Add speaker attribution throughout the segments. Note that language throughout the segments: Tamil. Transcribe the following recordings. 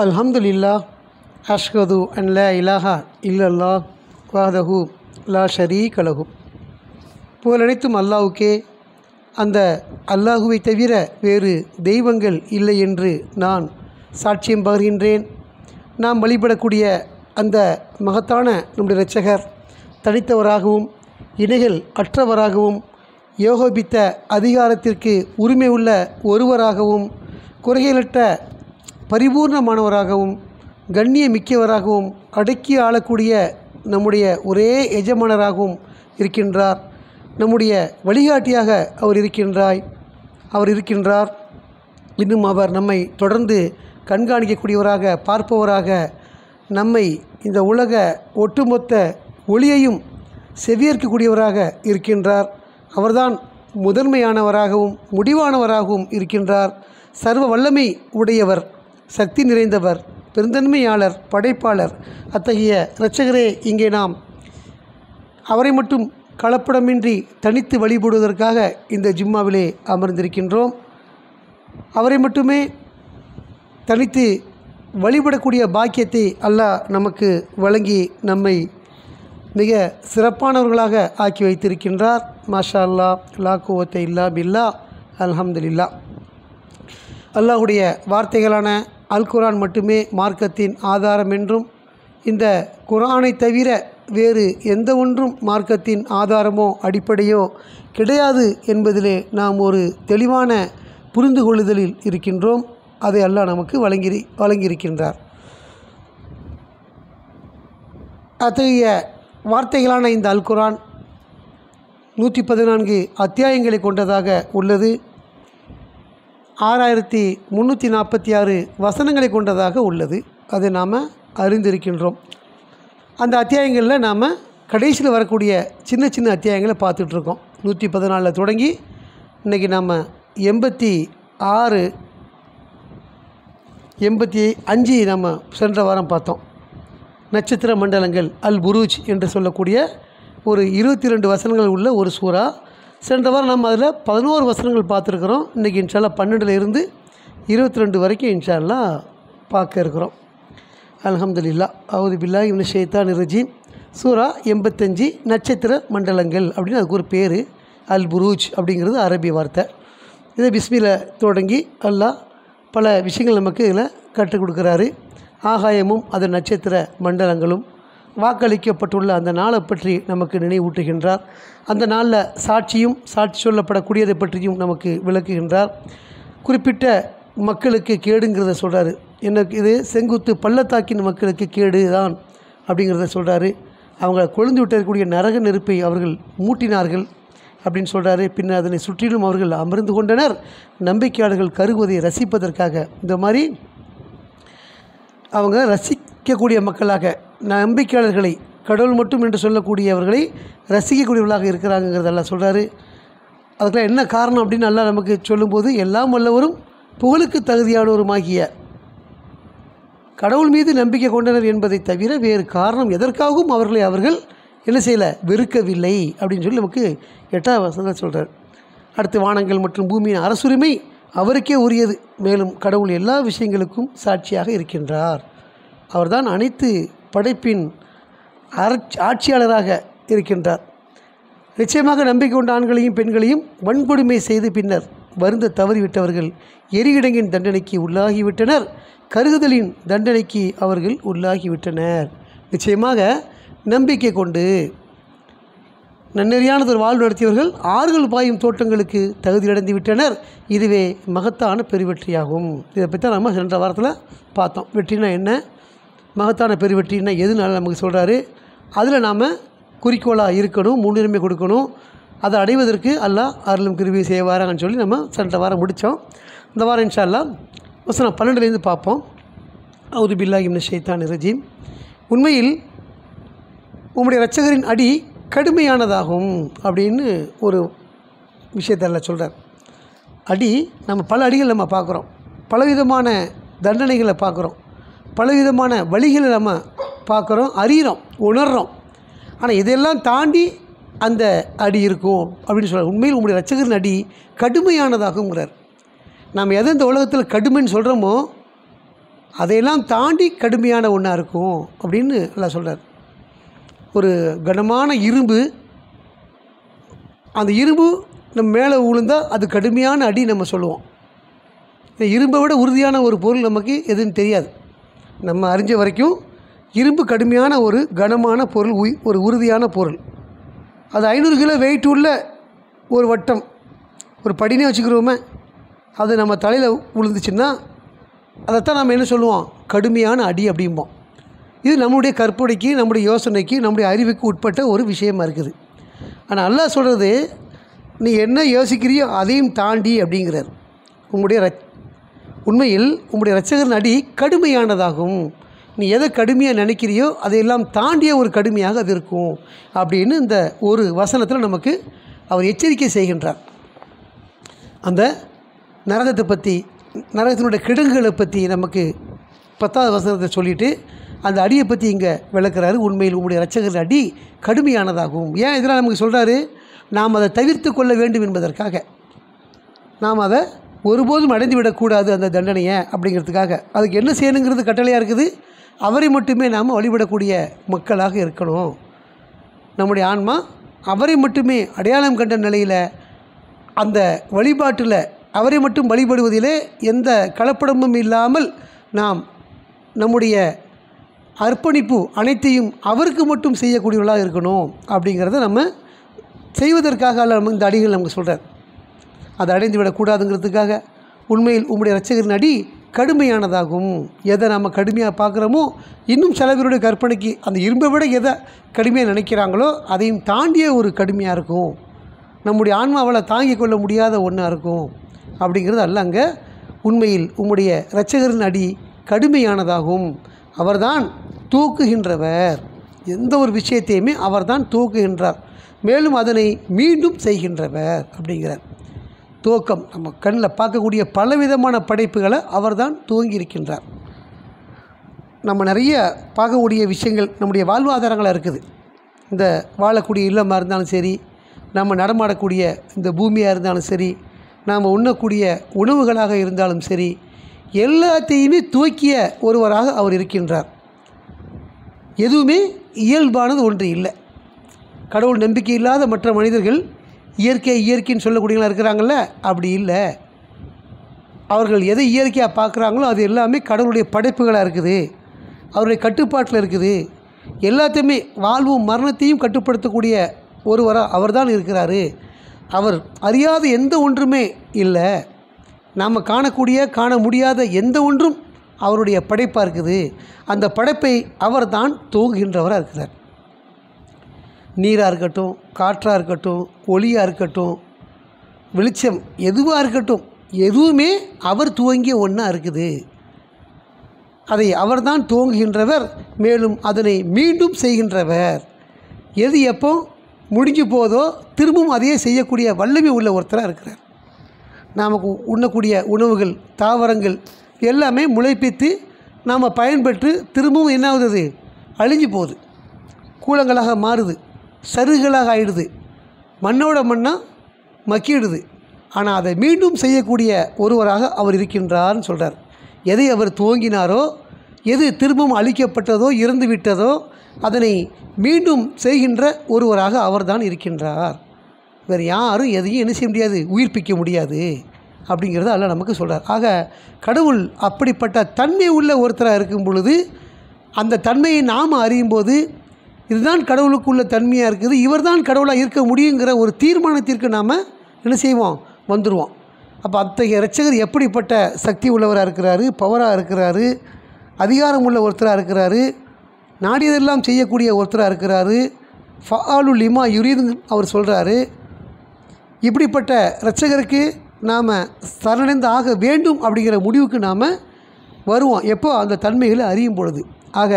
Speaker 1: அல்ஹம்துலில்லாஹ் அஷ்ஹது அன் லா இலாஹா இல்லல்லாஹ் வஹ்தஹு லா ஷரீக லஹு. புகழனைத்தும் அல்லாஹ்வுக்கே. அந்த அல்லாஹுவை தவிர வேறு தெய்வங்கள் இல்லை என்று நான் சாட்சியம் பகர்கின்றேன். நாம் வழிபடக்கூடிய அந்த மகத்தான நம்முடைய இரட்சகர் தனித்தவராகவும் இணைகள் அற்றவராகவும் யோகோபித்த அதிகாரத்திற்கு உரிமை உள்ள ஒருவராகவும் குறைகளற்ற பரிபூர்ணமானவராகவும் கண்ணியமிக்கவராகவும் அடக்கி ஆளக்கூடிய நம்முடைய ஒரே எஜமானராகவும் இருக்கின்றார். நம்முடைய வழிகாட்டியாக அவர் இருக்கின்றார். இன்னும் அவர் நம்மை தொடர்ந்து கண்காணிக்கக்கூடியவராக பார்ப்பவராக நம்மை இந்த உலக ஒட்டுமொத்த ஒளியையும் செவியேற்கக்கூடியவராக இருக்கின்றார். அவர்தான் முதன்மையானவராகவும் முடிவானவராகவும் இருக்கின்றார். சர்வ வல்லமை உடையவர், சக்தி நிறைந்தவர், பெருந்தன்மையாளர், படைப்பாளர். அத்தகைய இரட்சகரே, இங்கே நாம் அவரை மட்டும் கலப்படமின்றி தனித்து வழிபடுவதற்காக இந்த ஜும்மாவிலே அமர்ந்திருக்கின்றோம். அவரை மட்டுமே தனித்து வழிபடக்கூடிய பாக்கியத்தை அல்லாஹ் நமக்கு வழங்கி நம்மை மிக சிறப்பானவர்களாக ஆக்கி வைத்திருக்கின்றார். மாஷா அல்லாஹ், லா குவத்த இல்லா பில்லா, அல்ஹம்துலில்லாஹ். அல்லாஹுடைய வார்த்தைகளான அல் குர்ஆன் மட்டுமே மார்க்கத்தின் ஆதாரம் என்றும், இந்த குர்ஆனை தவிர வேறு எந்த ஒன்றும் மார்க்கத்தின் ஆதாரமோ அடிப்படையோ கிடையாது என்பதிலே நாம் ஒரு தெளிவான புரிந்து கொள்ளுதலில் இருக்கின்றோம். அதை அல்லாஹ் நமக்கு வழங்கியிருக்கின்றார். அத்தகைய வார்த்தைகளான இந்த அல் குர்ஆன் 114 அத்தியாயங்களை கொண்டதாக உள்ளது. 6346 வசனங்களை கொண்டதாக உள்ளது. அதை நாம் அறிந்திருக்கின்றோம். அந்த அத்தியாயங்களில் நாம் கடைசியில் வரக்கூடிய சின்ன சின்ன அத்தியாயங்களை பார்த்துட்ருக்கோம். 114 தொடங்கி இன்றைக்கி நாம் 86, 85 நம்ம சென்ற வாரம் பார்த்தோம். நட்சத்திர மண்டலங்கள் அல் புரூஜ் என்று சொல்லக்கூடிய ஒரு 22 வசனங்கள் உள்ள ஒரு சூறா. சென்ற வாரம் நம்ம அதில் 11 வசனங்கள் பார்த்துருக்குறோம். இன்றைக்கி இன்ஷா அல்லாஹ் 12 இருந்து 22 வரைக்கும் இன்ஷா அல்லாஹ் பார்க்க இருக்கிறோம். அல்ஹம்துலில்லாஹ். அவுது பில்லாஹி மினஷ் ஷைத்தானிர் ரஜீம். சூரா 85 நட்சத்திர மண்டலங்கள் அப்படின்னு அதுக்கு ஒரு பேர். அல் புரூஜ் அப்படிங்கிறது அரபி வார்த்தை. இதை பிஸ்மில தொடங்கி அல்லாஹ் பல விஷயங்கள் நமக்கு இதில் கற்றுக் கொடுக்குறாரு. ஆகாயமும் அதன் நட்சத்திர மண்டலங்களும் வாக்களிக்கப்பட்டுள்ள அந்த நாளை பற்றி நமக்கு நினைவூட்டுகின்றார். அந்த நாளில் சாட்சி சொல்லப்படக்கூடியதை பற்றியும் நமக்கு விளக்குகின்றார். குறிப்பிட்ட மக்களுக்கு கேடுங்கிறத சொல்கிறாரு. எனக்கு இது செங்குத்து பள்ளத்தாக்கின் மக்களுக்கு கேடு தான் அப்படிங்கிறத சொல்கிறாரு. அவங்க கொழுந்து விட்டிருக்கக்கூடிய நரக நெருப்பை அவர்கள் மூட்டினார்கள் அப்படின்னு சொல்கிறாரு. பின்னர் அதனை சுற்றிலும் அவர்கள் அமர்ந்து கொண்டனர், நம்பிக்கையாளர்கள் கருகுவதை ரசிப்பதற்காக. இந்த மாதிரி அவங்க ரசிக்கக்கூடிய மக்களாக, நம்பிக்கையாளர்களை, கடவுள் மட்டும் என்று சொல்லக்கூடியவர்களை ரசிக்கக்கூடியவர்களாக இருக்கிறாங்கிறதெல்லாம் சொல்கிறாரு. அதுக்கெல்லாம் என்ன காரணம் அப்படின்னு நல்லா நமக்கு சொல்லும்போது, எல்லாம் வல்லவரும் புகழுக்கு தகுதியானவருமாகிய கடவுள் மீது நம்பிக்கை கொண்டனர் என்பதை தவிர வேறு காரணம் எதற்காகவும் அவர்கள் என்ன செய்யலை, வெறுக்கவில்லை அப்படின்னு சொல்லி நமக்கு 8ஆம் வசனத்தில் சொல்கிறார். அடுத்து வானங்கள் மற்றும் பூமியின் அரசுரிமை அவருக்கே உரியது, மேலும் கடவுள் எல்லா விஷயங்களுக்கும் சாட்சியாக இருக்கின்றார். அவர்தான் அனைத்து படைப்பின் ஆட்சியாளராக இருக்கின்றார். நிச்சயமாக நம்பிக்கை கொண்ட ஆண்களையும் பெண்களையும் வன்கொடுமை செய்து பின்னர் வருந்த தவறிவிட்டவர்கள் எரிகிடங்கின் தண்டனைக்கு உள்ளாகிவிட்டனர், கருகுதலின் தண்டனைக்கு அவர்கள் உள்ளாகிவிட்டனர். நிச்சயமாக நம்பிக்கை கொண்டு நன்னெறியானதொரு வாழ்வு நடத்தியவர்கள் ஆறுகள் பாயும் தோட்டங்களுக்கு தகுதியடைந்து விட்டனர். இதுவே மகத்தான பெருவெற்றியாகும். இதை பற்றி தான் நம்ம சென்ற வாரத்தில் பார்த்தோம். வெற்றினா என்ன, மகத்தான பெருவெற்றின்னா எதுனால நமக்கு சொல்கிறாரு. அதில் நாம் குறிக்கோளாக இருக்கணும், முன்னுரிமை கொடுக்கணும். அதை அடைவதற்கு அல்லாஹ் அருளும் கிருபை செய்வாராங்கன்னு சொல்லி நம்ம சென்ற வாரம் முடித்தோம். இந்த வாரம் இன்ஷா அல்லாஹ் வசனம் 12 பார்ப்போம். அவுது பில்லாஹி மினஷ் ஷைத்தானிர் ரஜீம். உண்மையில் உம்முடைய இரட்சகரின் அடி கடுமையானதாகும் அப்படின்னு ஒரு விஷயத்தை எல்லாம் சொல்கிறார். அடி, நம்ம பல அடிகள் நம்ம பார்க்குறோம், பலவிதமான தண்டனைகளை பார்க்குறோம், பலவிதமான வழிகளை நம்ம பார்க்குறோம், அறிகிறோம், உணர்கிறோம். ஆனால் இதெல்லாம் தாண்டி அந்த அடி இருக்கும் அப்படின்னு சொல்கிறார். உண்மையில் உங்களுடைய இரட்சகரின் அடி கடுமையானதாகுங்கிறார். நாம் எதை இந்த உலகத்தில் கடுமைன்னு சொல்கிறோமோ அதையெல்லாம் தாண்டி கடுமையான ஒன்றா இருக்கும் அப்படின்னு எல்லாம் சொல்கிறார். ஒரு கனமான இரும்பு, அந்த இரும்பு நம்ம மேலே விழுந்தால் அது கடுமையான அடி நம்ம சொல்லுவோம். இந்த இரும்பை விட உறுதியான ஒரு பொருள் நமக்கு எதுன்னு தெரியாது. நம்ம அறிஞ்ச வரைக்கும் இரும்பு கடுமையான ஒரு கனமான பொருள், ஒரு உறுதியான பொருள். அது 500 கிலோ வெயிட் உள்ள ஒரு வட்டம், ஒரு படினே வச்சுக்கிறோமே, அது நம்ம தலையில் விழுந்துச்சுன்னா அதைத்தான் நம்ம என்ன சொல்லுவோம், கடுமையான அடி அப்படிம்போம். இது நம்முடைய கற்பனைக்கு, நம்முடைய யோசனைக்கு, நம்முடைய அறிவுக்கு உட்பட்ட ஒரு விஷயமா இருக்குது. ஆனால் அல்லாஹ் சொல்கிறது, நீ என்ன யோசிக்கிறியோ அதையும் தாண்டி அப்படிங்கிறார். உண்மையில் உங்களுடைய இரட்சகரின் அடி கடுமையானதாகும். நீ எதை கடுமையாக நினைக்கிறியோ அதையெல்லாம் தாண்டிய ஒரு கடுமையாக அது இருக்கும் அப்படின்னு இந்த ஒரு வசனத்தில் நமக்கு அவர் எச்சரிக்கை செய்கின்றார். அந்த நரகத்தை பற்றி, நரகத்தினுடைய கிடங்குகளை பற்றி நமக்கு 10வது வசனத்தை சொல்லிவிட்டு அந்த அடியை பற்றி இங்கே விளக்குறாரு. உண்மையில் உங்களுடைய இரட்சகரின் அடி கடுமையானதாகும். ஏன் இதெல்லாம் நமக்கு சொல்கிறாரு? நாம் அதை தவிர்த்து கொள்ள வேண்டும் என்பதற்காக. நாம் அதை ஒருபோதும் அடைந்து விடக்கூடாது அந்த தண்டனையை அப்படிங்கிறதுக்காக. அதுக்கு என்ன செய்யணுங்கிறது கட்டளையாக இருக்குது. அவரை மட்டுமே நாம் வழிபடக்கூடிய மக்களாக இருக்கணும். நம்முடைய ஆன்மா அவரை மட்டுமே அடையாளம் கண்ட நிலையில் அந்த வழிபாட்டில் அவரை மட்டும் வழிபடுவதிலே எந்த கலப்படமும் இல்லாமல் நாம் நம்முடைய அர்ப்பணிப்பு அனைத்தையும் அவருக்கு மட்டும் செய்யக்கூடியவர்களாக இருக்கணும் அப்படிங்கிறத நம்ம செய்வதற்காக நம்ம இந்த அடிகள் நமக்கு சொல்கிறார். அதை அடைந்து விடக்கூடாதுங்கிறதுக்காக. உண்மையில் உங்களுடைய இரட்சகரின் அடி கடுமையானதாகும். எதை நாம் கடுமையாக பார்க்குறோமோ, இன்னும் சில பேருடைய கற்பனைக்கு அந்த இரும்பை விட எதை கடுமையாக நினைக்கிறாங்களோ அதையும் தாண்டிய ஒரு கடுமையாக இருக்கும். நம்முடைய ஆன்மாவால் தாங்கிக் கொள்ள முடியாத ஒன்றா இருக்கும் அப்படிங்கிறது அல்ல. அங்கே உண்மையில் உம்முடைய இரட்சகரின் அடி கடுமையானதாகும். அவர்தான் தூக்குகின்றவர். எந்த ஒரு விஷயத்தையுமே அவர்தான் தூக்குகின்றார். மேலும் அதனை மீண்டும் செய்கின்றவர் அப்படிங்கிறார். துவக்கம் நம்ம கண்ணில் பார்க்கக்கூடிய பலவிதமான படைப்புகளை அவர்தான் துவங்கியிருக்கின்றார். நம்ம நிறைய பார்க்கக்கூடிய விஷயங்கள் நம்முடைய வாழ்வாதாரங்களாக இருக்குது. இந்த வாழக்கூடிய இல்லமாக இருந்தாலும் சரி, நம்ம நடமாடக்கூடிய இந்த பூமியாக இருந்தாலும் சரி, நாம் உண்ணக்கூடிய உணவுகளாக இருந்தாலும் சரி, எல்லாத்தையுமே துவக்கிய ஒருவராக அவர் இருக்கின்றார். எதுவுமே இயல்பானது ஒன்று இல்லை. கடவுள் நம்பிக்கை இல்லாத மற்ற மனிதர்கள் இயற்கைன்னு சொல்லக்கூடியவங்களா இருக்கிறாங்கள்ல, அப்படி இல்லை. அவர்கள் எதை இயற்கையாக பார்க்குறாங்களோ அது எல்லாமே கடவுளுடைய படைப்புகளாக இருக்குது, அவருடைய கட்டுப்பாட்டில் இருக்குது. எல்லாத்தையுமே வாழ்வும் மரணத்தையும் கட்டுப்படுத்தக்கூடிய ஒருவராக அவர் தான் இருக்கிறாரு. அவர் அறியாத எந்த ஒன்றுமே இல்லை. நாம் காண முடியாத எந்த ஒன்றும் அவருடைய படைப்பாக இருக்குது. அந்த படைப்பை அவர் தான் துவங்குகின்றவராக இருக்கிறார். நீராக இருக்கட்டும், காற்றாக இருக்கட்டும், ஒளியாக இருக்கட்டும், வெளிச்சம் எதுவாக இருக்கட்டும், எதுவுமே அவர் துவங்கிய ஒன்றா இருக்குது. அதை அவர் தான் துவங்குகின்றவர், மேலும் அதனை மீண்டும் செய்கின்றவர். எது எப்போ முடிஞ்சு போதோ திரும்பவும் அதையே செய்யக்கூடிய வல்லமை உள்ள ஒருத்தராக இருக்கிறார். நமக்கு உண்ணக்கூடிய உணவுகள், தாவரங்கள் எல்லாமே முளைப்பித்து நாம் பயன்பெற்று திரும்பவும் என்ன ஆகுது, அழிஞ்சு போகுது, கூலங்களாக மாறுது, சருகுகளாக ஆயிடுது, மண்ணோட மண்ணாக மக்கிடுது. ஆனால் அதை மீண்டும் செய்யக்கூடிய ஒருவராக அவர் இருக்கின்றார்னு சொல்கிறார். எதை அவர் துவங்கினாரோ, எது திரும்பவும் அழிக்கப்பட்டதோ, இறந்து விட்டதோ, அதனை மீண்டும் செய்கின்ற ஒருவராக அவர்தான் இருக்கின்றார். வேறு யாரும் எதையும் என்ன செய்ய முடியாது, உயிர்ப்பிக்க முடியாது அப்படிங்கிறத அல்லாஹ் நமக்கு சொல்கிறார். ஆக கடவுள் அப்படிப்பட்ட தன்மை உள்ள ஒருத்தராக இருக்கும் பொழுது, அந்த தன்மையை நாம் அறியும்போது இதுதான் கடவுளுக்குள்ள தன்மையாக இருக்குது, இவர் தான் கடவுளாக இருக்க முடியுங்கிற ஒரு தீர்மானத்திற்கு நாம் என்ன செய்வோம், வந்துடுவோம். அப்போ அத்தகைய இரட்சகர் எப்படிப்பட்ட சக்தி உள்ளவராக இருக்கிறாரு, பவராக இருக்கிறாரு, அதிகாரம் உள்ள ஒருத்தராக இருக்கிறாரு, நாடியதெல்லாம் செய்யக்கூடிய ஒருத்தராக இருக்கிறாரு. ஃபஆலு லிமா யுரீதுன்னு அவர் சொல்கிறாரு. இப்படிப்பட்ட இரட்சகருக்கு நாம் சரணடைந்து ஆக வேண்டும் அப்படிங்கிற முடிவுக்கு நாம் வருவோம் எப்போ, அந்த தன்மைகளை அறியும் பொழுது. ஆக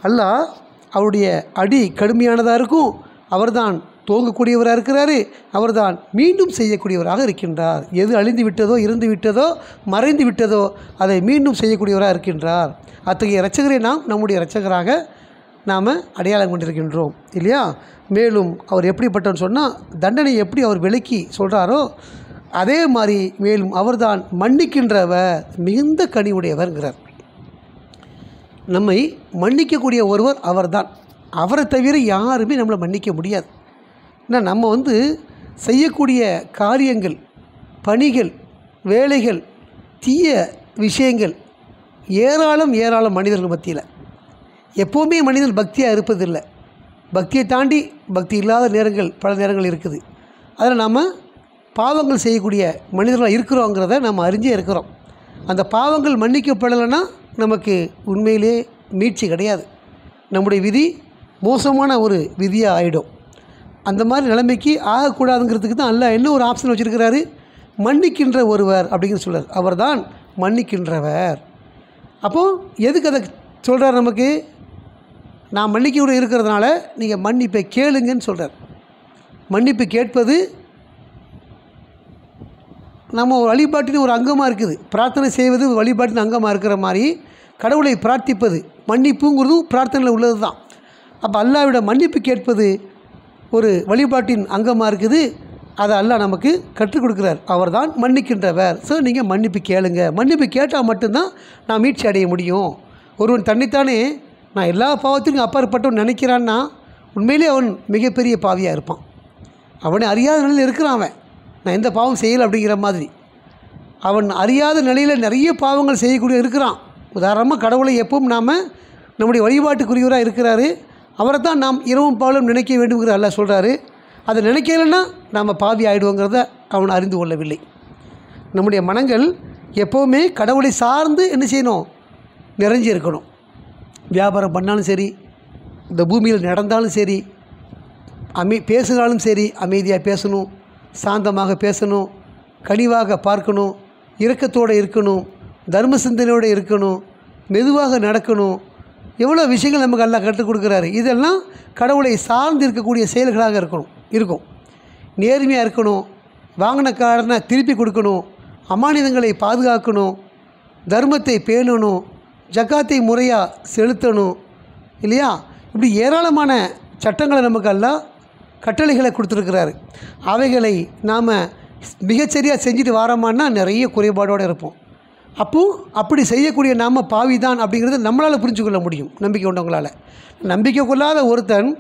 Speaker 1: அல்லாஹ் அவருடைய அடி கடுமையானதாக இருக்கும். அவர்தான் துவங்கக்கூடியவராக இருக்கிறாரு, அவர்தான் மீண்டும் செய்யக்கூடியவராக இருக்கின்றார். எது அழிந்து விட்டதோ, இறந்து விட்டதோ, மறைந்து விட்டதோ அதை மீண்டும் செய்யக்கூடியவராக இருக்கின்றார். அத்தகைய இரட்சகரை நாம் நம்முடைய இரட்சகராக நாம் அடையாளம் கொண்டிருக்கின்றோம் இல்லையா? மேலும் அவர் எப்படிப்பட்டன்னு சொன்னால், தண்டனை எப்படி அவர் விலக்கி சொல்கிறாரோ அதே மாதிரி மேலும் அவர்தான் மன்னிக்கின்றவர், மிகுந்த கனிவுடையவர்ங்கிறார். நம்மை மன்னிக்கக்கூடிய ஒருவர் அவர்தான். அவரை தவிர யாருமே நம்மளை மன்னிக்க முடியாது. ஏன்னா நம்ம செய்யக்கூடிய காரியங்கள், பணிகள், வேலைகள், தீய விஷயங்கள் ஏராளம் மனிதர்கள் மத்தியில். எப்போவுமே மனிதன் பக்தியாக இருப்பதில்லை. பக்தியை தாண்டி பக்தி இல்லாத நேரங்கள் பல நேரங்கள் இருக்குது. அதில் நம்ம பாவங்கள் செய்யக்கூடிய மனிதர்களாக இருக்கிறோங்கிறத நம்ம அறிஞ்சே இருக்கிறோம். அந்த பாவங்கள் மன்னிக்கப்படலைன்னா நமக்கு உண்மையிலே மீட்சி கிடையாது. நம்முடைய விதி மோசமான ஒரு விதியாக ஆகிடும். அந்த மாதிரி நிலைமைக்கு ஆகக்கூடாதுங்கிறதுக்கு தான் அல்லாஹ் என்ன ஒரு ஆப்ஷன் வச்சுருக்கிறாரு, மன்னிக்கின்ற ஒருவர் அப்படிங்கிற சொல்கிறார். அவர் தான் மன்னிக்கின்றவர். அப்போது எதுக்கு அதை சொல்கிறார்? நமக்கு நான் மன்னிக்க இருக்கிறதுனால நீங்கள் மன்னிப்பை கேளுங்கன்னு சொல்கிறார். மன்னிப்பு கேட்பது நம்ம வழிபாட்டின் ஒரு அங்கமாக இருக்குது. பிரார்த்தனை செய்வது வழிபாட்டின் அங்கமாக இருக்கிற மாதிரி கடவுளை பிரார்த்திப்பது, மன்னிப்புங்கிறதும் பிரார்த்தனையில் உள்ளது தான். அப்போ அல்லாஹ்விட மன்னிப்பு கேட்பது ஒரு வழிபாட்டின் அங்கமாக இருக்குது. அதை அல்லாஹ் நமக்கு கற்றுக் கொடுக்குறார். அவர் தான் மன்னிக்கின்றவர். ஸோ நீங்கள் மன்னிப்பு கேளுங்க. மன்னிப்பு கேட்டால் மட்டும்தான் நான் மீட்சி அடைய முடியும். ஒருவன் தன்னைத்தானே நான் எல்லா பாவத்திற்கும் அப்பாற்பட்டவன் நினைக்கிறான்னா உண்மையிலே அவன் மிகப்பெரிய பாவியாக இருப்பான். அவனை அறியாத நிலையில் இருக்கிறான். அவன் நான் எந்த பாவம் செய்யலை அப்படிங்கிற மாதிரி அவன் அறியாத நிலையில் நிறைய பாவங்கள் செய்யக்கூடிய இருக்கிறான். உதாரணமாக கடவுளை எப்பவும் நாம் நம்முடைய வழிபாட்டுக்குரியவராக இருக்கிறாரு. அவரை தான் நாம் இரவும் பகலும் நினைக்க வேண்டும்ங்கிற அல்லாஹ் சொல்கிறாரு. அதை நினைக்கலைன்னா நாம் பாவி ஆகிடுவோங்கிறத அவன் அறிந்து கொள்ளவில்லை. நம்முடைய மனங்கள் எப்போவுமே கடவுளை சார்ந்து என்ன செய்யணும், நிறைஞ்சி இருக்கணும். வியாபாரம் பண்ணாலும் சரி, இந்த பூமியில் நடந்தாலும் சரி, பேசினாலும் சரி, அமைதியாக பேசணும், சாந்தமாக பேசணும், கனிவாக பார்க்கணும், இரக்கத்தோடு இருக்கணும், தர்ம சிந்தனையோடு இருக்கணும், மெதுவாக நடக்கணும். எவ்வளோ விஷயங்கள் நமக்கு எல்லாம் கற்றுக் கொடுக்குறாரு. இதெல்லாம் கடவுளை சார்ந்து இருக்கக்கூடிய செயல்களாக இருக்கும். நேர்மையாக இருக்கணும், வாங்கின காரனை திருப்பி கொடுக்கணும், அமானிதங்களை பாதுகாக்கணும், தர்மத்தை பேணணும், ஜக்காத்தை முறையாக செலுத்தணும் இல்லையா? இப்படி ஏராளமான சட்டங்களை நமக்கு எல்லாம் கட்டளைகளை கொடுத்துருக்கிறாரு. அவைகளை நாம் மிகச்சரியாக செஞ்சுட்டு வாரோமான்னா நிறைய குறைபாடோடு இருப்போம். அப்படி செய்யக்கூடிய நாம் பாவி தான் அப்படிங்கிறத நம்மளால் புரிஞ்சு கொள்ள முடியும், நம்பிக்கை கொண்டவங்களால். நம்பிக்கை கொள்ளாத ஒருத்தன்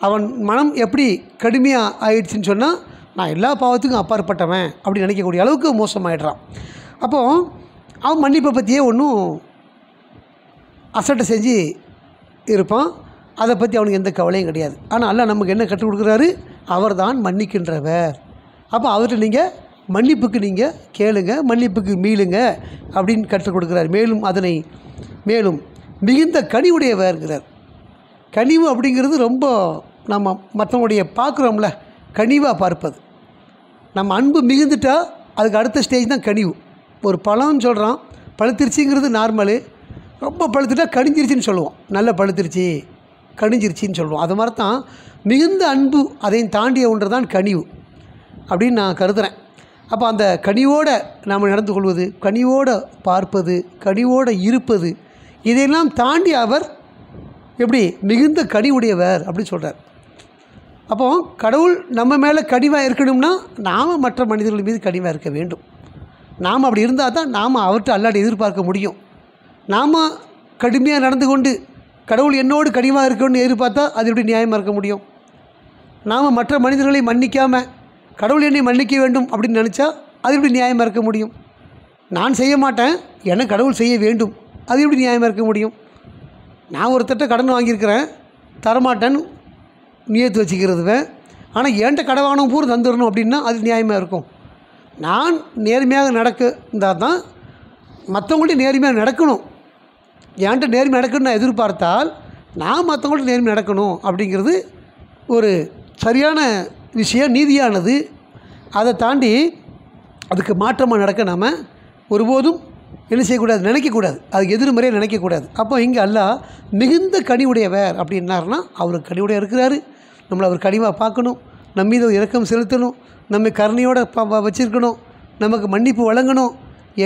Speaker 1: அவன் மனம் எப்படி கடுமையாக ஆயிடுச்சுன்னு சொன்னால் நான் எல்லா பாவத்துக்கும் அப்பாற்பட்டவன் அப்படி நினைக்கக்கூடிய அளவுக்கு மோசமாயிடுறான். அப்போது அவன் மன்னிப்பை பற்றியே ஒன்றும் அசட்டை செஞ்சு இருப்பான். அதை பற்றி அவனுக்கு எந்த கவலையும் கிடையாது. ஆனால் அல்லாஹ் நமக்கு என்ன கற்றுக் கொடுக்குறாரு, அவர் தான் மன்னிக்கின்றவர். அப்போ அவர்கிட்ட நீங்கள் மன்னிப்புக்கு நீங்கள் கேளுங்க, மன்னிப்புக்கு மீளுங்க அப்படின்னு கற்றுக் கொடுக்குறார். மேலும் மிகுந்த கனிவுடையவர்ங்கிறார். கனிவு அப்படிங்கிறது ரொம்ப நம்ம மற்றவங்களுடைய பார்க்குறோம்ல, கனிவாக பார்ப்பது. நம்ம அன்பு மிகுந்துட்டால் அதுக்கு அடுத்த ஸ்டேஜ் தான் கனிவு. ஒரு பழம்னு சொல்கிறான், பழுத்திருச்சிங்கிறது நார்மலு. ரொம்ப பழுத்துட்டா கனிஞ்சிருச்சின்னு சொல்லுவோம். நல்ல பழுத்திருச்சி, கனிஞ்சிருச்சின்னு சொல்லுவோம். அது மாதிரி தான் மிகுந்த அன்பு அதையும் தாண்டிய ஒன்று தான் கனிவு அப்படின்னு நான் கருதுகிறேன். அப்போ அந்த கனிவோடு நாம் நடந்து கொள்வது, கனிவோடு பார்ப்பது, கனிவோடு இருப்பது, இதையெல்லாம் தாண்டி அவர் எப்படி மிகுந்த கனிவுடையவர் அப்படின்னு சொல்கிறார். அப்போது கடவுள் நம்ம மேலே கனிவாக இருக்கணும்னா நாம் மற்ற மனிதர்கள் மீது கனிவாக இருக்க வேண்டும். நாம் அப்படி இருந்தால் தான் நாம் அவர்கிட்ட அல்லாஹ்வை எதிர்பார்க்க முடியும். நாம் கடுமையாக நடந்து கொண்டு கடவுள் என்னோடு கனிவாக இருக்கணும்னு எதிர்பார்த்தா அது எப்படி நியாயமாக இருக்க முடியும்? நாம் மற்ற மனிதர்களை மன்னிக்காமல் கடவுள் என்னை மன்னிக்க வேண்டும் அப்படின்னு நினச்சா அது எப்படி நியாயமாக இருக்க முடியும்? நான் செய்ய மாட்டேன், எனக்கு கடவுள் செய்ய வேண்டும், அது எப்படி நியாயமாக இருக்க முடியும்? நான் ஒருத்தட்ட கடன் வாங்கியிருக்கிறேன், தரமாட்டேன்னு நியத்து வச்சுக்கிறதுவேன். ஆனால் என்கிட்ட கடன் வாங்கினவங்க பூரா தந்துடணும் அப்படின்னா அது நியாயமாக இருக்கும்? நான் நேர்மையாக இருந்தால் தான் மற்றவங்கள்ட்ட நேர்மையாக நடக்கணும். என்கிட்ட நேர்மை நடக்கணும்னு நான் எதிர்பார்த்தால் நான் மற்றவங்கள்ட்ட நேர்மை நடக்கணும் அப்படிங்கிறது ஒரு சரியான விஷயம், நீதியானது. அதை தாண்டி அதுக்கு மாற்றமாக நடக்க நாம் ஒருபோதும் என்ன செய்யக்கூடாது, நினைக்கக்கூடாது, அதுக்கு எதிர்மறையாக நினைக்கக்கூடாது. அப்போ இங்கே அல்லாஹ் மிகுந்த கனிவுடையவர் அப்படின்னாருன்னா அவருக்கு கனிவுடைய இருக்கிறாரு. நம்மளை அவர் கனிவாக பார்க்கணும், நம்ம மீது இரக்கம் செலுத்தணும், நம்ம கருணையோடு வச்சுருக்கணும், நமக்கு மன்னிப்பு வழங்கணும்,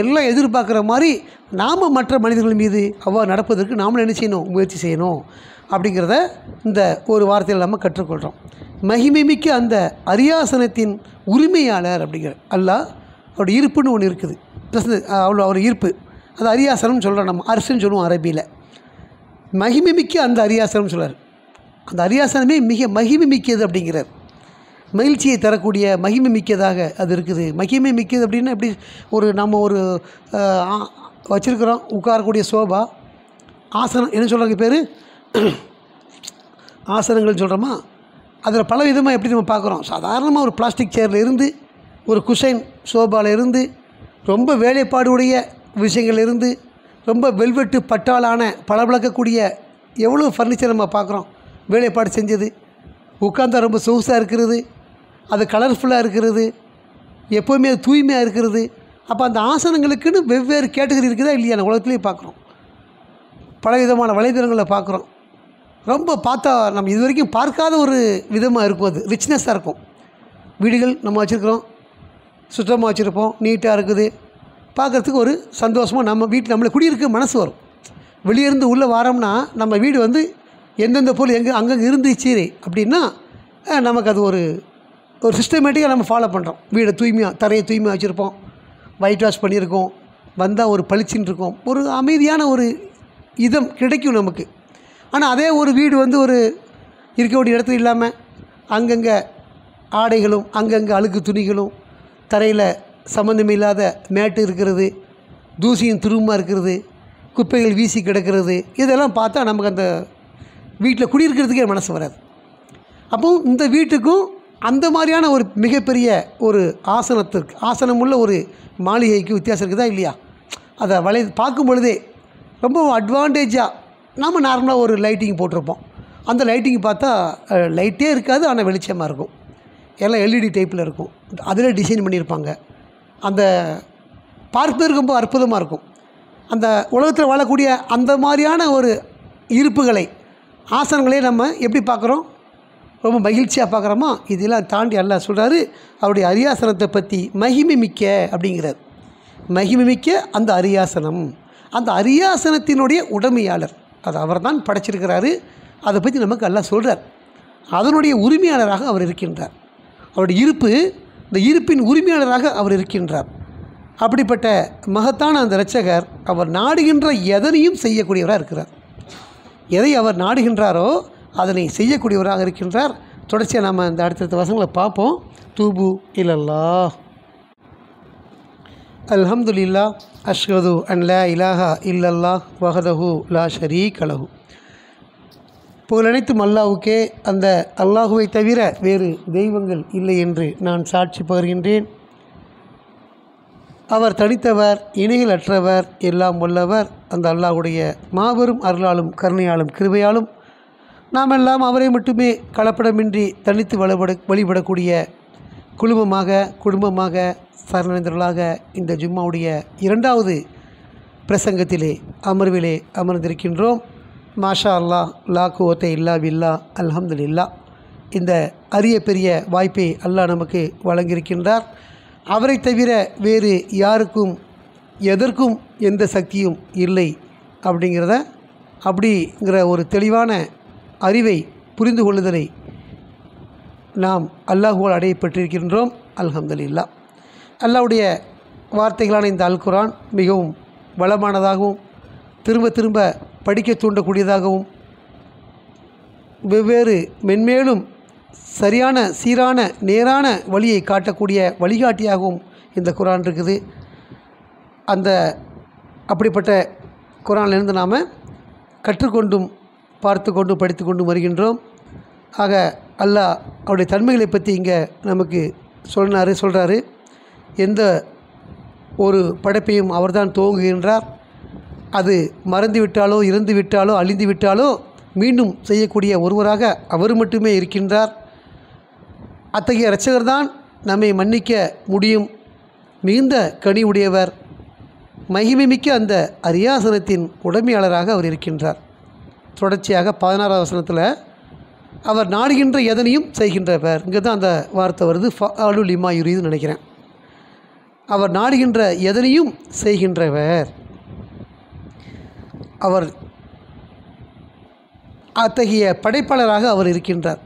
Speaker 1: எல்லாம் எதிர்பார்க்குற மாதிரி நாம் மற்ற மனிதர்கள் மீது அவ்வாறு நடப்பதற்கு நாமளும் என்ன செய்யணும், முயற்சி செய்யணும் அப்படிங்கிறத இந்த ஒரு வார்த்தையில் நம்ம கற்றுக்கொள்கிறோம். மகிமைமிக்க அந்த அரியாசனத்தின் உரிமையாளர் அப்படிங்கிற அல்லாஹ் அவருடைய இருப்புன்னு ஒன்று இருக்குது. அவர் ஈர்ப்பு, அது அரியாசனம்னு சொல்கிறோம், நம்ம அரிசுன்னு சொல்லுவோம் அரபியில். மகிமை மிக்க அந்த அரியாசனம் சொல்கிறார். அந்த அரியாசனமே மிக மகிமை மிக்கது அப்படிங்கிறார். மகிழ்ச்சியை தரக்கூடிய மகிமை மிக்கதாக அது இருக்குது. மகிமை மிக்கது அப்படின்னா எப்படி, நம்ம ஒரு வச்சுருக்கிறோம் உட்காரக்கூடிய சோபா ஆசனம் என்ன சொல்கிறாங்க பேர் ஆசனங்கள்னு சொல்கிறோமா, அதில் பல விதமாக எப்படி நம்ம பார்க்குறோம். சாதாரணமாக ஒரு பிளாஸ்டிக் சேரில் இருந்து, ஒரு குஷைன் சோபாவில் இருந்து, ரொம்ப வேலைப்பாடுடைய விஷயங்கள் இருந்து, ரொம்ப வெல்வெட்டு பட்டாலான பளபளக்கக்கூடிய எவ்வளோ ஃபர்னிச்சர் நம்ம பார்க்குறோம். வேலைப்பாடு செஞ்சது, உட்காந்தா ரொம்ப சொகுசாக இருக்கிறது, அது கலர்ஃபுல்லாக இருக்கிறது, எப்போவுமே அது தூய்மையாக இருக்கிறது. அப்போ அந்த ஆசனங்களுக்குன்னு வெவ்வேறு கேட்டகரி இருக்குதா இல்லையா, நம்ம உலகத்துலேயே பார்க்குறோம். பல விதமான வலைதளங்களில் பார்க்குறோம். ரொம்ப பார்த்தா நம்ம இது வரைக்கும் பார்க்காத ஒரு விதமாக இருக்கும். அது ரிச்னஸ்ஸாக இருக்கும். வீடுகள் நம்ம வச்சுருக்கிறோம், சுத்தமாக வச்சுருப்போம், நீட்டாக இருக்குது, பார்க்குறதுக்கு ஒரு சந்தோஷமாக நம்ம வீட்டில் நம்மளை குடியிருக்க மனசு வரும். வெளியேருந்து உள்ளே வாரோம்னா நம்ம வீடு வந்து எந்தெந்த பொருள் அங்கங்கே இருந்துச்சு அப்படின்னா நமக்கு அது ஒரு சிஸ்டமேட்டிக்காக நம்ம ஃபாலோ பண்ணுறோம். வீடை தூய்மையாக, தரையை தூய்மையாக வச்சுருப்போம், ஒயிட் வாஷ் பண்ணியிருக்கோம், வந்தால் ஒரு பளிச்சின்னு இருக்கும், ஒரு அமைதியான ஒரு இதம் கிடைக்கும் நமக்கு. ஆனால் அதே ஒரு வீடு வந்து ஒரு இருக்கக்கூடிய இடத்துல இல்லாமல் அங்கங்கே ஆடைகளும் அங்கங்கே அழுக்கு துணிகளும், தரையில் சம்மந்தமில்லாத மேட்டு இருக்கிறது, தூசியும் துருமாக இருக்கிறது, குப்பைகள் வீசி கிடக்கிறது, இதெல்லாம் பார்த்தா நமக்கு அந்த வீட்டில் குடியிருக்கிறதுக்கே மனசு வராது. அப்போது இந்த வீட்டுக்கும் அந்த மாதிரியான ஒரு மிகப்பெரிய ஒரு ஆசனமுள்ள ஒரு மாளிகைக்கு வித்தியாசம் இருக்குதா இல்லையா? அதை பார்க்கும் பொழுதே ரொம்ப அட்வான்டேஜாக நாம் நார்மலாக ஒரு லைட்டிங் போட்டிருப்போம். அந்த லைட்டிங் பார்த்தா லைட்டே இருக்காது, ஆனால் வெளிச்சமாக இருக்கும். எல்லாம் எல்இடி டைப்பில் இருக்கும். அதில் டிசைன் பண்ணியிருப்பாங்க. அந்த பார்ப்பதற்கு ரொம்ப அற்புதமாக இருக்கும். அந்த உலகத்தில் வாழக்கூடிய அந்த மாதிரியான ஒரு இருப்புகளை, ஆசனங்களே நம்ம எப்படி பார்க்குறோம், ரொம்ப மகிழ்ச்சியாக பார்க்குறோமா. இதெல்லாம் தாண்டி அல்லாஹ் சொல்கிறாரு அவருடைய அரியாசனத்தை பற்றி, மகிமை மிக்க அப்படிங்கிறார். மகிமை மிக்க அந்த அரியாசனம், அந்த அரியாசனத்தினுடைய உடைமையாளர், அது அவர் தான் படைச்சிருக்கிறாரு. அதை பற்றி நமக்கு அல்லாஹ் சொல்கிறார். அதனுடைய உரிமையாளராக அவர் இருக்கின்றார். அவருடைய இருப்பு, இந்த இருப்பின் உரிமையாளராக அவர் இருக்கின்றார். அப்படிப்பட்ட மகத்தான அந்த இரட்சகர் அவர் நாடுகின்ற எதனையும் செய்யக்கூடியவராக இருக்கிறார். எதை அவர் நாடுகின்றாரோ அதனை செய்யக்கூடியவராக இருக்கின்றார். தொடர்ச்சியாக நாம் இந்த அடுத்தடுத்த வசனங்களை பார்ப்போம். தூபு இலல்லாஹ், அல்ஹம்துலில்லாஹ், அஷ்ஹது அன் லா இலாஹா இல்லல்லாஹ் வஹதஹு லா ஷரீக லஹு. புகழனைத்தும் அல்லாஹ்வுக்கே, அந்த அல்லாஹுவை தவிர வேறு தெய்வங்கள் இல்லை என்று நான் சாட்சி பகர்கின்றேன். அவர் தனித்தவர், இணைகள் அற்றவர், எல்லாம் வல்லவர். அந்த அல்லாஹ்வுடைய மாபெரும் அருளாலும் கருணையாலும் கிருபையாலும் நாம் எல்லாம் அவரை மட்டுமே கலப்படமின்றி தனித்து வழிபடக்கூடிய குடும்பமாக சரணடைந்தவர்களாக இந்த ஜும்மாவுடைய 2வது பிரசங்கத்திலே அமர்விலே அமர்ந்திருக்கின்றோம். மாஷா அல்லாஹ், லா குவத்த இல்லா பில்லா, அல்ஹம்துலில்லாஹ். இந்த அரிய பெரிய வாய்ப்பை அல்லாஹ் நமக்கு வழங்கியிருக்கின்றார். அவரை தவிர வேறு யாருக்கும் எதற்கும் எந்த சக்தியும் இல்லை அப்படிங்கிற ஒரு தெளிவான அறிவை, புரிந்து கொள்ளுதலை நாம் அல்லாஹுவால் அடையப்பட்டிருக்கின்றோம். அல்ஹம்துலில்லாஹ். அல்லாஹ்வுடைய வார்த்தைகளான இந்த அல் குர்ஆன் மிகவும் வளமானதாகவும், திரும்ப திரும்ப படிக்க தூண்டக்கூடியதாகவும், வெவ்வேறு மென்மேலும் சரியான சீரான நேரான வழியை காட்டக்கூடிய வழிகாட்டியாகவும் இந்த குர்ஆன் இருக்குது. அப்படிப்பட்ட குர்ஆனிலிருந்து நாம் கற்றுக்கொண்டும் பார்த்து கொண்டும் படித்து கொண்டும் வருகின்றோம். ஆக அல்லாஹ் அவருடைய தன்மைகளை பற்றி இங்கே நமக்கு சொல்கிறாரு. எந்த ஒரு படைப்பையும் அவர்தான் துவங்குகின்றார். அது மறந்து விட்டாலோ, இறந்து விட்டாலோ, அழிந்து விட்டாலோ மீண்டும் செய்யக்கூடிய ஒருவராக அவர் மட்டுமே இருக்கின்றார். அத்தகைய இரட்சகர் தான் நம்மை மன்னிக்க முடியும். மிகுந்த கனி உடையவர், மகிமை மிக்க அந்த அரியாசனத்தின் உடைமையாளராக அவர் இருக்கின்றார். தொடர்ச்சியாக 16வது வசனத்தில் அவர் நாடுகின்ற எதனையும் செய்கின்றவர். இங்கே தான் அந்த வார்த்தை வருது, ஃபஅலு லிமா யுரீதுன்னு நினைக்கிறேன். அவர் நாடுகின்ற எதனையும் செய்கின்றவர். அவர் அத்தகைய படைப்பாளராக அவர் இருக்கின்றார்.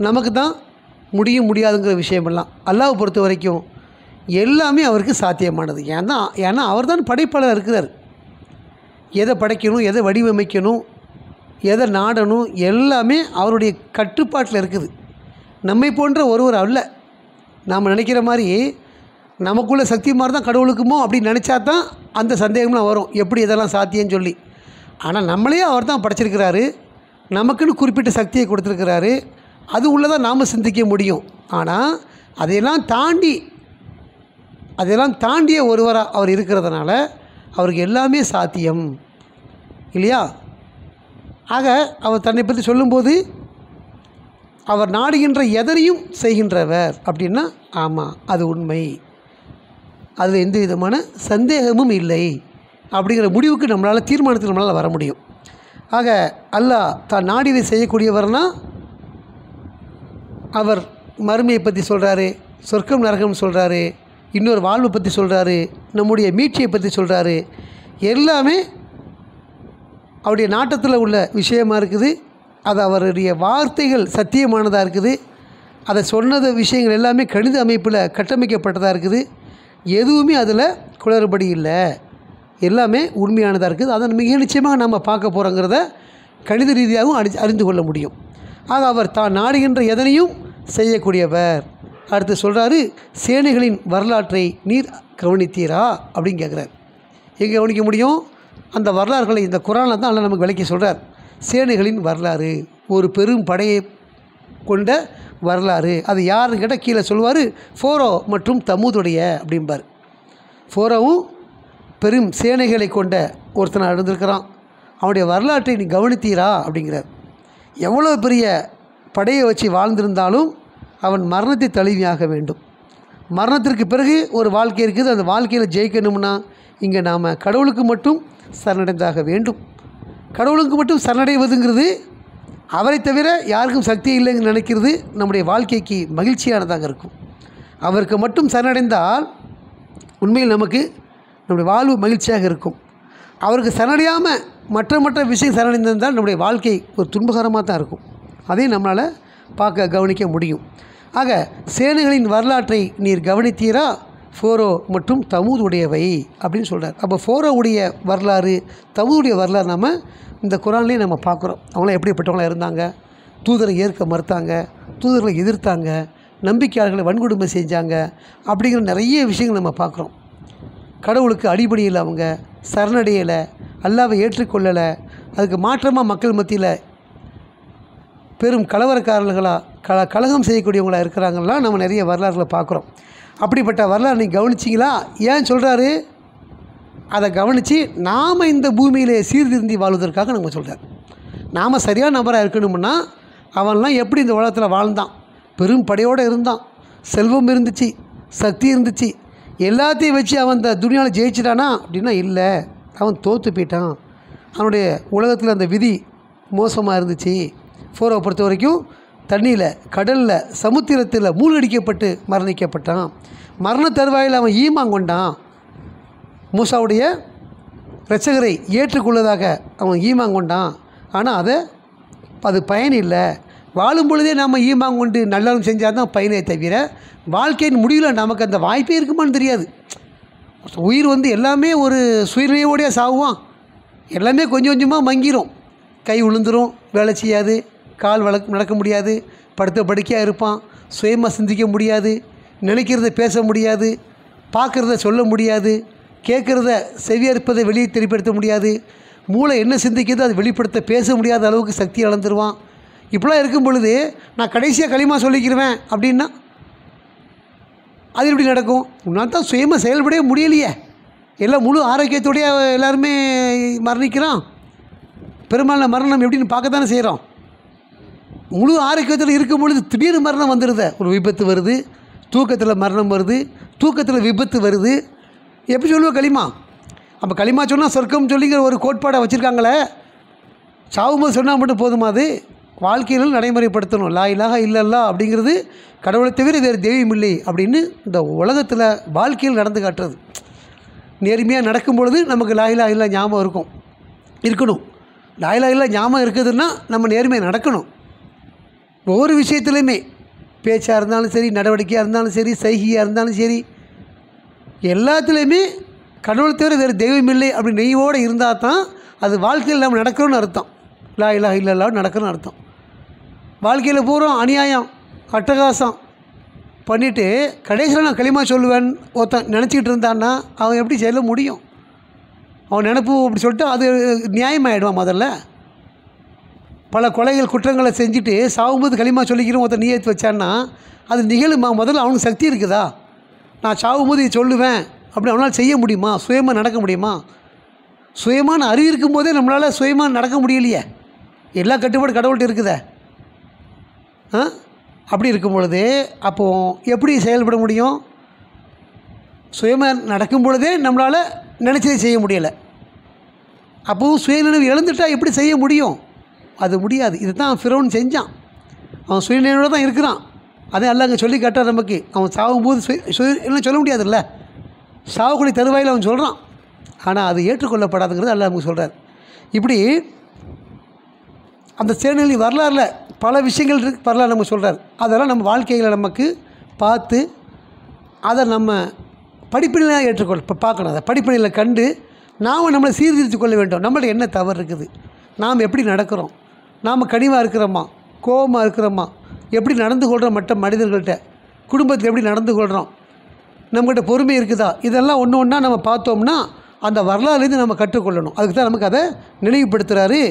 Speaker 1: நமக்கு தான் முடியாதுங்கிற விஷயமெல்லாம் அல்லாஹ்வை பொறுத்த வரைக்கும் எல்லாமே அவருக்கு சாத்தியமானது. ஏன்னா அவர் தான் படைப்பாளர் இருக்கிறார். எதை படைக்கணும், எதை வடிவமைக்கணும், எதை நாடணும் எல்லாமே அவருடைய கட்டுப்பாட்டில் இருக்குது. நம்மை போன்ற ஒருவர் அல்ல. நாம் நினைக்கிற மாதிரி நமக்குள்ள சக்தி மாதிரி தான் கடவுளுக்குமோ அப்படின்னு நினச்சா தான் அந்த சந்தேகம்லாம் வரும், எப்படி இதெல்லாம் சாத்தியம்னு சொல்லி. ஆனால் நம்மளே அவர் தான் படைச்சிருக்கிறாரு, நமக்குன்னு குறிப்பிட்ட சக்தியை கொடுத்துருக்கிறாரு. அது உள்ளதான் நாம் சிந்திக்க முடியும். ஆனால் அதையெல்லாம் தாண்டிய ஒருவராக அவர் இருக்கிறதுனால அவருக்கு எல்லாமே சாத்தியம் இல்லையா? ஆக அவர் தன்னை பற்றி சொல்லும்போது அவர் நாடுகின்ற எதனையும் செய்கின்றவர் அப்படின்னா ஆமாம், அது உண்மை, அதில் எந்த விதமான சந்தேகமும் இல்லை அப்படிங்கிற முடிவுக்கு தீர்மானத்துக்கு நம்மளால் வர முடியும். ஆக அல்லாஹ் தான் நாடியதை செய்யக்கூடியவர்னா அவர் மறுமையை பற்றி சொல்கிறாரு, சொர்க்கம் நரகம் சொல்கிறாரு, இன்னொரு வாழ்வை பற்றி சொல்கிறாரு, நம்முடைய மீட்சியை பற்றி சொல்கிறாரு. எல்லாமே அவருடைய நாட்டத்தில் உள்ள விஷயமாக இருக்குது. அது அவருடைய வார்த்தைகள் சத்தியமானதாக இருக்குது. அதை சொன்னது விஷயங்கள் எல்லாமே கணித அமைப்பில் கட்டமைக்கப்பட்டதாக இருக்குது. எதுவுமே அதில் குளறுபடி இல்லை, எல்லாமே உண்மையானதாக இருக்குது. அதை மிக நிச்சயமாக நம்ம பார்க்க போகிறோங்கிறத கணித ரீதியாகவும் அறிந்து கொள்ள முடியும். ஆக அவர் தான் நாடுகின்ற எதனையும் செய்யக்கூடியவர். அடுத்து சொல்கிறாரு, சேனைகளின் வரலாற்றை நீர் கவனித்தீரா அப்படின்னு கேட்குறார். எங்கே கவனிக்க முடியும்? அந்த வரலாறுகளை இந்த குரானில் தான் அல்ல நமக்கு விளக்கி சொல்கிறார். சேனைகளின் வரலாறு, ஒரு பெரும் படையை கொண்ட வரலாறு. அது யாருன்னு கேட்டால் கீழே சொல்லுவார், ஃபோரோ மற்றும் தமூதுடைய அப்படிம்பார். ஃபோரோவும் பெரும் சேனைகளை கொண்ட ஒருத்தனாக இருந்திருக்கிறான், அவனுடைய வரலாற்றை நீ கவனித்தீரா அப்படிங்கிறார். எவ்வளோ பெரிய படையை வச்சு வாழ்ந்திருந்தாலும் அவன் மரணத்தை தழுவியாக வேண்டும். மரணத்திற்கு பிறகு ஒரு வாழ்க்கை இருக்குது. அந்த வாழ்க்கையில் ஜெயிக்கணும்னா இங்கே நாம் கடவுளுக்கு மட்டும் சரணடைந்தாக வேண்டும். கடவுளுக்கு மட்டும் சரணடைவதுங்கிறது, அவரை தவிர யாருக்கும் சக்தி இல்லைன்னு நினைக்கிறது நம்முடைய வாழ்க்கைக்கு மகிழ்ச்சியானதாக இருக்கும். அவருக்கு மட்டும் சரணடைந்தால் உண்மையில் நமக்கு நம்முடைய வாழ்வு மகிழ்ச்சியாக இருக்கும். அவருக்கு சரணடையாமல் மற்ற விஷயம் சரணடைந்திருந்தால் நம்முடைய வாழ்க்கை ஒரு துன்பகரமாக தான் இருக்கும். அதையும் நம்மளால் கவனிக்க முடியும். ஆக சேனைகளின் வரலாற்றை நீர் கவனித்தீரா, ஃபோரோ மற்றும் தமூத் உடையவை அப்படின்னு சொல்கிறார். அப்போ ஃபோரோவுடைய வரலாறு, தமூதுடைய வரலாறு நம்ம இந்த குரான்லேயே நம்ம பார்க்குறோம். அவங்களாம் எப்படிப்பட்டவங்களாக இருந்தாங்க, தூதரை ஏற்க மறுத்தாங்க, தூதர்களை எதிர்த்தாங்க, நம்பிக்கையாளர்களை வன்கொடுமை செஞ்சாங்க, அப்படிங்கிற நிறைய விஷயங்கள் நம்ம பார்க்குறோம். கடவுளுக்கு அடிபணியில் அவங்க சரணடையலை, அல்லாவை ஏற்றுக்கொள்ளலை, அதுக்கு மாற்றமாக மக்கள் மத்தியில் பெரும் கலவரக்காரர்களாக கலகம் செய்யக்கூடியவங்களாக இருக்கிறாங்கலாம் நம்ம நிறைய வரலாறுகளை பார்க்குறோம். அப்படிப்பட்ட வரலாறு நீங்கள் கவனிச்சிங்களா? ஏன் சொல்கிறாரு? அதை கவனித்து நாம் இந்த பூமியிலே சீர்திருந்தி வாழ்வதற்காக நம்ம சொல்கிறார். நாம் சரியான நபராக இருக்கணும்னா அவன்லாம் எப்படி இந்த உலகத்தில் வாழ்ந்தான், பெரும் படையோடு இருந்தான், செல்வம் இருந்துச்சு, சக்தி இருந்துச்சு, எல்லாத்தையும் வச்சு அவன் இந்த துனியாவில் ஜெயிச்சிட்டானா அப்படின்னா இல்லை, அவன் தோற்று போயிட்டான். அவனுடைய உலகத்தில் அந்த விதி மோசமாக இருந்துச்சு. ஃபோரோவை பொறுத்த வரைக்கும் தண்ணியில், கடலில், சமுத்திரத்தில் மூழ்கடிக்கப்பட்டு மரணிக்கப்பட்டான். மரண தருவாயில் அவன் ஈமாங்கொண்டான். மூசாவுடைய இரட்சகரை ஏற்றுக்கொள்ளதாக அவன் ஈமாங்கொண்டான். ஆனால் அது பயன் இல்லை. வாழும் பொழுதே நாம் ஈமாங்கொண்டு நல்லவன் செஞ்சால் தான் பயனே தவிர வாழ்க்கையின் முடிவில் நமக்கு அந்த வாய்ப்பே இருக்குமான்னு தெரியாது. உயிர் எல்லாமே ஒரு சுயநிலையோடையே சாகுவான். எல்லாமே கொஞ்சம் கொஞ்சமாக மங்கிரும். கை விழுந்துரும், வேலை செய்யாது, கால் நடக்க முடியாது, படுத்த படுக்கையாக இருப்பான், சுயமாக சிந்திக்க முடியாது, நினைக்கிறத பேச முடியாது, பார்க்குறத சொல்ல முடியாது, கேட்குறத செவியேற்பதை வெளியே தெளிப்படுத்த முடியாது, மூளை என்ன சிந்திக்கிறதோ அதை வெளிப்படுத்த பேச முடியாத அளவுக்கு சக்தி இழந்துருவான். இப்படிலாம் இருக்கும் பொழுது நான் கடைசியாக களிமா சொல்லிக்கிறேன் அப்படின்னா அது எப்படி நடக்கும்? உன்னால் தான் சுயமாக செயல்படவே முடியலையே. எல்லாம் முழு ஆரோக்கியத்தோடைய எல்லாருமே மரணிக்கிறான். பெரும்பாலான மரணம் எப்படின்னு பார்க்க தானே செய்கிறோம். முழு ஆரோக்கியத்தில் இருக்கும் பொழுது திடீர்னு மரணம் வந்துடுது. ஒரு விபத்து வருது, தூக்கத்தில் மரணம் வருது, தூக்கத்தில் விபத்து வருது. எப்படி சொல்லுவோம் களிமா? அப்போ களிமா சொன்னால் சொர்க்கம் சொல்லிங்கிற ஒரு கோட்பாடை வச்சுருக்காங்களே, சாவும்போது சொன்னால் மட்டும் போதுமா? அது வாழ்க்கையில் நடைமுறைப்படுத்தணும். லா இலாஹா இல்லல்லா அப்படிங்கிறது கடவுளை தவிர வேறு தெய்வம் இல்லை அப்படின்னு இந்த உலகத்தில் வாழ்க்கையில் நடந்து காட்டுறது. நேர்மையாக நடக்கும் பொழுது நமக்கு லா இலாஹா இல்லா ஞாபகம் இருக்கணும். லா இலாஹா இல்லா ஞாபகம் இருக்குதுன்னா நம்ம நேர்மையாக நடக்கணும். ஒவ்வொரு விஷயத்துலையுமே, பேச்சாக இருந்தாலும் சரி, நடவடிக்கையாக இருந்தாலும் சரி, சைகையாக இருந்தாலும் சரி, எல்லாத்துலேயுமே கடவுளை தவிர வேறு தெய்வம் இல்லை அப்படி நெய்வோடு இருந்தால் தான் அது வாழ்க்கையில் நம்ம நடக்கணும்னு அர்த்தம். லா இலாஹ இல்லல்லாஹ் நடக்கணும்னு அர்த்தம். வாழ்க்கையில் பூரா அநியாயம் அட்டகாசம் பண்ணிவிட்டு கடைசியில் நான் களிமா சொல்லுவேன் ஒருத்தன் நினச்சிக்கிட்டு இருந்தான்னா அவன் எப்படி சொல்ல முடியும்? அவன் நினப்பு அப்படி சொல்லிட்டு அது நியாயமாகிடுவான். முதல்ல பல கொலைகள் குற்றங்களை செஞ்சுட்டு சாகும்போது களிமா சொல்லிக்கிறோம் ஒருத்தன் நியத்து வச்சான்னா அது நிகழுமா? முதல்ல அவனுக்கு சக்தி இருக்குதா? நான் சாகும்போது இது சொல்லுவேன் அப்படி அவனால் செய்ய முடியுமா? சுயமாக நடக்க முடியுமா? சுயமான அறிவு இருக்கும்போதே நம்மளால் சுயமாக நடக்க முடியலையே. எல்லா கட்டுப்பாடு கடவுள்கிட்ட இருக்குதே. அப்படி இருக்கும் பொழுது அப்போது எப்படி செயல்பட முடியும்? சுயமாக நடக்கும் பொழுதே நம்மளால் நினச்சதை செய்ய முடியலை. அப்போது சுயநினைவு இழந்துட்டால் எப்படி செய்ய முடியும்? அது முடியாது. இது தான் ஃபிரௌன் செஞ்சான். அவன் சுயநினைவோடு தான் இருக்கிறான். அதே அல்லாஹ் அங்கே சொல்லி காட்டார் நமக்கு. அவன் சாகும்போது சுயம் சொல்ல முடியாதுல்ல. சாவுக்குடி தருவாயில் அவன் சொல்கிறான். ஆனால் அது ஏற்றுக்கொள்ளப்படாதுங்கிறது அல்லாஹ் நமக்கு சொல்கிறார். இப்படி அந்த சுயநிலை வரலாறுல பல விஷயங்கள் வரலாறு நம்ம சொல்கிறார். அதெல்லாம் நம்ம வாழ்க்கையில் நமக்கு பார்த்து அதை நம்ம படிப்பினையாக ஏற்றுக்கொள்ள இப்போ பார்க்கணும். அதை படிப்பினையில் கண்டு நாம் நம்மளை சீர்திருத்தி கொள்ள வேண்டும். நம்மள்ட்ட என்ன தவறு இருக்குது? நாம் எப்படி நடக்கிறோம்? நாம் கனிவாக இருக்கிறோமா? கோபமாக இருக்கிறோமா? எப்படி நடந்து கொள்கிறோம்? மற்ற மனிதர்கள்ட்ட குடும்பத்தில் எப்படி நடந்து கொள்கிறோம்? நம்மகிட்ட பொறுமை இருக்குதா? இதெல்லாம் ஒன்று ஒன்றா நம்ம பார்த்தோம்னா அந்த வரலாறுலேருந்து நம்ம கற்றுக்கொள்ளணும். அதுக்கு தான் நமக்கு அதை நினைவுபடுத்துகிறாரு.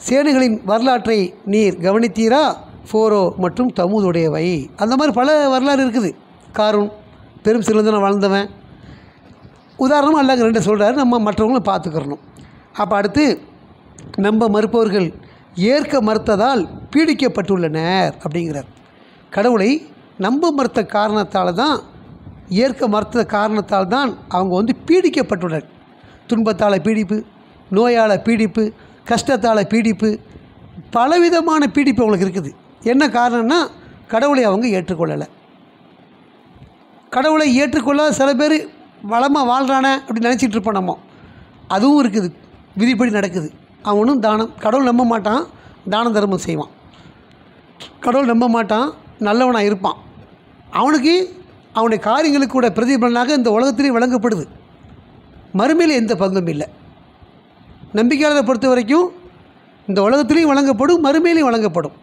Speaker 1: சேனைகளின் வரலாற்றை நீர் கவனித்தீரா? ஃபோரோ மற்றும் தமூதுடையவை. அந்த மாதிரி பல வரலாறு இருக்குது. காரூன் பெரும் சிறந்தவன் வாழ்ந்தவன் உதாரணமாக அல்லாஹ் ரெண்டு சொல்கிறாரு. நம்ம மற்றவங்களும் பார்த்துக்கிறணும். அப்போ அடுத்து நம்ப மறுப்பவர்கள் ஏற்க மறுத்ததால் பீடிக்கப்பட்டுள்ளனர் அப்படிங்கிறார். கடவுளை நம்ப மறுத்த காரணத்தால் தான் ஏற்க மறுத்த காரணத்தால் தான் அவங்க பீடிக்கப்பட்டுள்ளனர். துன்பத்தால் பீடிப்பு, நோயால் பீடிப்பு, கஷ்டத்தால் பீடிப்பு, பலவிதமான பீடிப்பு அவங்களுக்கு இருக்குது. என்ன காரணம்னா கடவுளை அவங்க ஏற்றுக்கொள்ளலை. கடவுளை ஏற்றுக்கொள்ளாத சில பேர் வளமாக வாழ்கிறானே அப்படி நினச்சிட்டு இருப்போம் நம்ம. அதுவும் இருக்குது. விதிப்படி நடக்குது. அவனும் கடவுள் நம்ப மாட்டான், தான தர்மம் செய்வான். கடவுள் நம்ப மாட்டான், நல்லவனாக இருப்பான். அவனுக்கு அவனுடைய காரியங்களுக்கு கூட பிரதிபலனாக இந்த உலகத்திலே வழங்கப்படுது. மறுமையில் எந்த பங்கும் இல்லை. நம்பிக்கையாளரை பொறுத்த வரைக்கும் இந்த உலகத்திலையும் வழங்கப்படும், மறுமையிலையும் வழங்கப்படும்.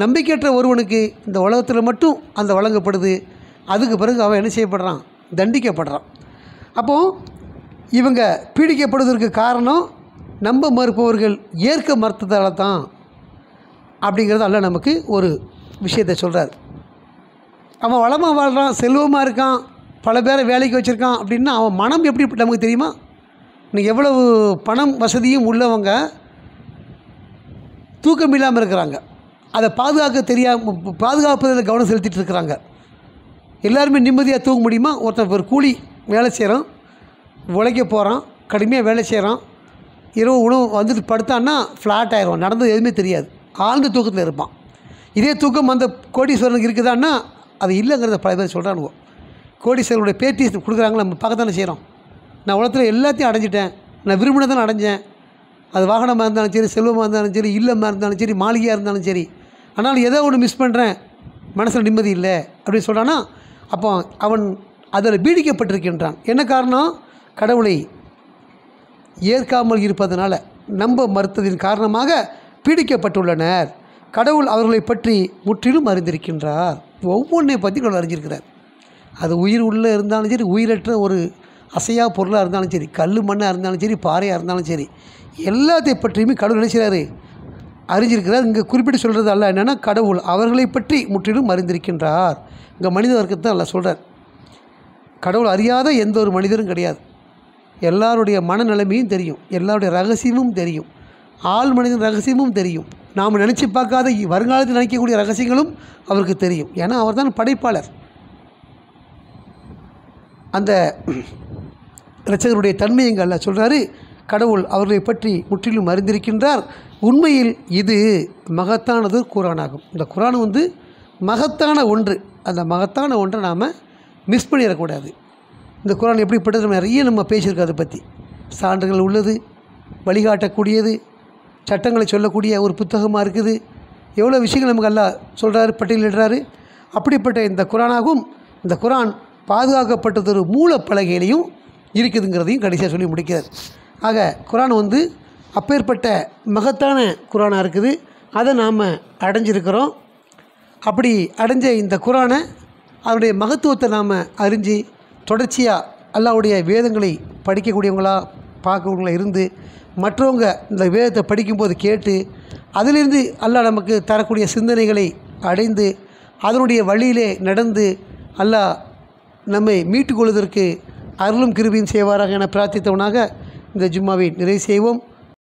Speaker 1: நம்பிக்கையற்ற ஒருவனுக்கு இந்த உலகத்தில் மட்டும் அந்த வழங்கப்படுது. அதுக்கு பிறகு அவன் என்ன செய்யப்படுறான்? தண்டிக்கப்படுறான். அப்போது இவங்க பீடிக்கப்படுவதற்கு காரணம் நம்ப மறுப்பவர்கள் ஏற்க மறுத்ததால் தான் அப்படிங்கிறது அல்லாஹ் நமக்கு ஒரு விஷயத்தை சொல்கிறார். அவன் வளமாக வாழ்கிறான், செல்வமாக இருக்கான், பல பேரை வேலைக்கு வச்சுருக்கான் அப்படின்னா அவன் மனம் எப்படி நமக்கு தெரியுமா? இன்றைக்கி எவ்வளவு பணம் வசதியும் உள்ளவங்க தூக்கம் இல்லாமல் இருக்கிறாங்க. அதை பாதுகாப்பதில் கவனம் செலுத்திட்டு இருக்கிறாங்க. எல்லாருமே நிம்மதியாக தூங்க முடியுமா? ஒருத்தன் ஒரு கூலி வேலை செய்கிறான், உழைக்க போகிறான், கடுமையாக வேலை செய்கிறான், இரவு உணவு வந்துட்டு படுத்தான்னா ஃப்ளாட் ஆயிடுவான், நடந்தது எதுவுமே தெரியாது, ஆழ்ந்த தூக்கத்தில் இருப்பான். இதே தூக்கம் அந்த கோடீஸ்வரனுக்கு இருக்குதான்னா அது இல்லைங்கிறத பல பேர் சொல்கிறானுங்க. கோடீஸ்வரனுடைய பேட்டி கொடுக்குறாங்களா, நம்ம பார்க்கத்தானே செய்கிறோம். நான் உலகத்தில் எல்லாத்தையும் அடைஞ்சிட்டேன், நான் விரும்பினதான் அடைஞ்சேன். அது வாகனமாக இருந்தாலும் சரி, செல்வமாக இருந்தாலும் சரி, இல்லமாக இருந்தாலும் சரி, மாளிகையாக இருந்தாலும் சரி, ஆனால் ஏதோ ஒன்று மிஸ் பண்ணுறேன், மனசில் நிம்மதி இல்லை அப்படின்னு சொல்கிறான்னா அப்போ அவன் அதில் பீடிக்கப்பட்டிருக்கின்றான். என்ன காரணம்? கடவுளை ஏற்காமல் இருப்பதனால, நம்ப மறுத்ததின் காரணமாக பீடிக்கப்பட்டுள்ளனர். கடவுள் அவர்களை பற்றி முற்றிலும் அறிந்திருக்கின்றார். ஒவ்வொன்றை பற்றி கடவுள் அறிஞ்சிருக்கிறார். அது உயிர் உள்ளே இருந்தாலும் சரி, உயிரற்ற ஒரு அசையா பொருளாக இருந்தாலும் சரி, கல் மண்ணாக இருந்தாலும் சரி, பாறையாக இருந்தாலும் சரி, எல்லாத்தை பற்றியுமே கடவுள் நினைச்சார், அறிஞ்சிருக்கிறார். இங்கே குறிப்பிட்டு சொல்கிறது அல்ல என்னென்னா, கடவுள் அவர்களை பற்றி முற்றிலும் அறிந்திருக்கின்றார். இங்கே மனித வர்க்கத்தை அல்ல சொல்கிறார். கடவுள் அறியாத எந்த ஒரு மனிதரும் கிடையாது. எல்லாருடைய மனநிலைமையும் தெரியும், எல்லாருடைய ரகசியமும் தெரியும், ஆள் மனிதன் ரகசியமும் தெரியும், நாம் நினச்சி பார்க்காத வருங்காலத்தில் நினைக்கக்கூடிய ரகசியங்களும் அவருக்கு தெரியும். ஏன்னா அவர் தான் படைப்பாளர். அந்த இரட்சகருடைய தன்மை எங்கள் அல்ல சொல்கிறாரு, கடவுள் அவர்களை பற்றி முற்றிலும் அறிந்திருக்கின்றார். உண்மையில் இது மகத்தானது குரானாகும். இந்த குரான் மகத்தான ஒன்று. அந்த மகத்தான ஒன்றை நாம் மிஸ் பண்ணிடக்கூடாது. இந்த குரான் எப்படிப்பட்டது நிறைய நம்ம பேசியிருக்கோம். அதை பற்றி சான்றுகள் உள்ளது, வழிகாட்டக்கூடியது, சட்டங்களை சொல்லக்கூடிய ஒரு புத்தகமாக இருக்குது. எவ்வளோ விஷயங்கள் நமக்கு எல்லாம் சொல்கிறாரு, பட்டியலிடுறாரு. அப்படிப்பட்ட இந்த குரானாகும். இந்த குரான் பாதுகாக்கப்பட்டதொரு மூலப்பலகையிலையும் இருக்குதுங்கிறதையும் கடைசியாக சொல்லி முடிக்கிறார். ஆக குரான் அப்பேற்பட்ட மகத்தான குரானாக இருக்குது. அதை நாம் அடைஞ்சிருக்கிறோம். அப்படி அடைஞ்ச இந்த குரானை அதனுடைய மகத்துவத்தை நாம் அறிஞ்சு தொடர்ச்சியாக அல்லாஹ்வுடைய வேதங்களை படிக்கக்கூடியவங்களா பார்க்கக்கூடியவங்களா இருந்து மற்றவங்க இந்த வேதத்தை படிக்கும்போது கேட்டு அதிலிருந்து அல்லாஹ் நமக்கு தரக்கூடிய சிந்தனைகளை அடைந்து அதனுடைய வழியிலே நடந்து அல்லாஹ் நம்மை மீட்டுக்கொள்வதற்கு அருளும் கிருபையும் செய்வாராக என பிரார்த்தித்தவனாக இந்த ஜும்மாவை நிறைவு செய்வோம்.